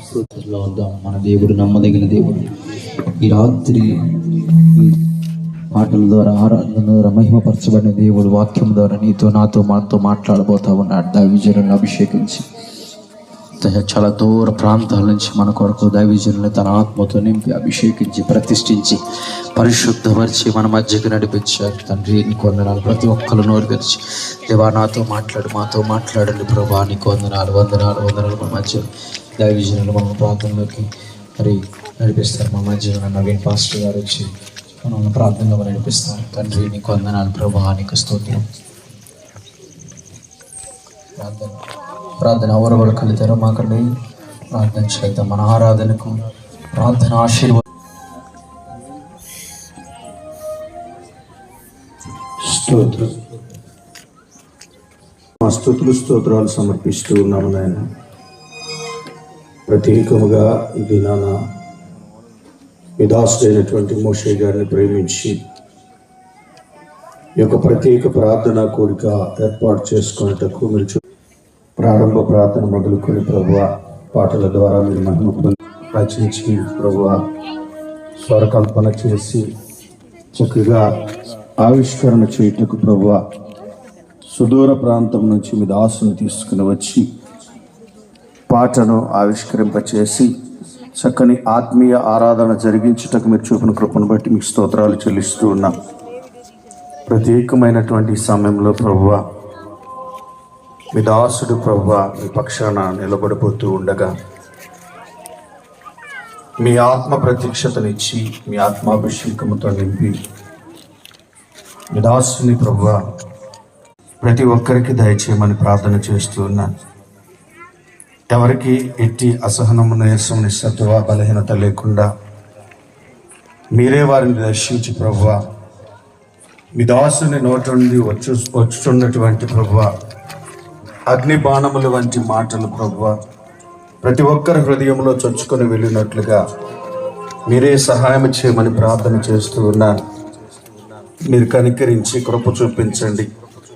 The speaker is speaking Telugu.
స్తోత్రంలో ఉందాం. మన దేవుడు నమ్మదగిన దేవుడు. ఈ రాత్రి పాటల ద్వారా, ఆరాధన ద్వారా మహిమపరచబడిన దేవుడు వాక్యం ద్వారా నీతో నాతో మాతో మాట్లాడబోతా ఉన్నాడు. దైవజనులను అభిషేకించి చాలా దూర ప్రాంతాల నుంచి మన కొరకు దైవజనులను తన ఆత్మతో నింపి అభిషేకించి ప్రతిష్ఠించి పరిశుద్ధపరిచి మన మధ్యకు నడిపించారు. తండ్రి నీకు వందనాలు. ప్రతి ఒక్కరు నోరు తెరిచి దేవా నాతో మాతో మాట్లాడండి ప్రభా, నీకు వందనాలు మన మధ్య దైవజనులు మన ప్రాంతంలోకి మరి నడిపిస్తారు. మా మధ్యలో నవీన్ పాస్టర్ గారు వచ్చి మనల్ని ప్రార్థనలో నడిపిస్తారు. తండ్రి నీకు వందనాలు ప్రభా, నీకు స్తోత్రం. ప్రార్థన ఎవరు కలితారో మాకండి ప్రార్థన చేద్దాం. మన ఆరాధనకు ప్రార్థన ఆశీర్వాదం. మా స్తోత్రాలు సమర్పిస్తూ ఉన్నాము నాయన. ప్రత్యేకముగా ఇది నాన్న విదాసుడైనటువంటి మోషే గారిని ప్రేమించి ఈ యొక్క ప్రత్యేక ప్రార్థన కోరిక ఏర్పాటు చేసుకునేటకు మీరు ప్రారంభ ప్రార్థన మొదలుకొని ప్రభువా పాటల ద్వారా మీరు మహిమ రచించి ప్రభువా స్వరకల్పన చేసి చక్కగా ఆవిష్కరణ చేయుటకు ప్రభువా సుదూర ప్రాంతం నుంచి మీ దాసును తీసుకుని వచ్చి పాటను ఆవిష్కరింపచేసి చక్కని ఆత్మీయ ఆరాధన జరిగించుటకు మీరు చూపిన కృపను బట్టి మీకు స్తోత్రాలు చెల్లిస్తూ ఉన్నాం. ప్రత్యేకమైనటువంటి సమయంలో ప్రభువా మీ దాసుడు ప్రభువా మీ పక్షాన నిలబడిపోతూ ఉండగా మీ ఆత్మ ప్రత్యక్షతనిచ్చి మీ ఆత్మాభిషేకముతో నింపి మీ దాసుని ప్రభువా ప్రతి ఒక్కరికి దయచేయమని ప్రార్థన చేస్తూ ఉన్నాను. ఎవరికి ఎట్టి అసహనము, నీరసం, నిస్సత్వ, బలహీనత లేకుండా మీరే వారిని దర్శించి ప్రభువా మీ దాసుని నోటి నుండి వచ్చుచున్నటువంటి ప్రభువా అగ్ని బాణముల వంటి మాటలు ప్రభువా ప్రతి ఒక్కరి హృదయంలో చొచ్చుకొని వెళ్ళినట్లుగా మీరే సహాయం చేయమని ప్రార్థన చేస్తూ ఉన్నాను. మీరు కనికరించి కృప చూపించండి.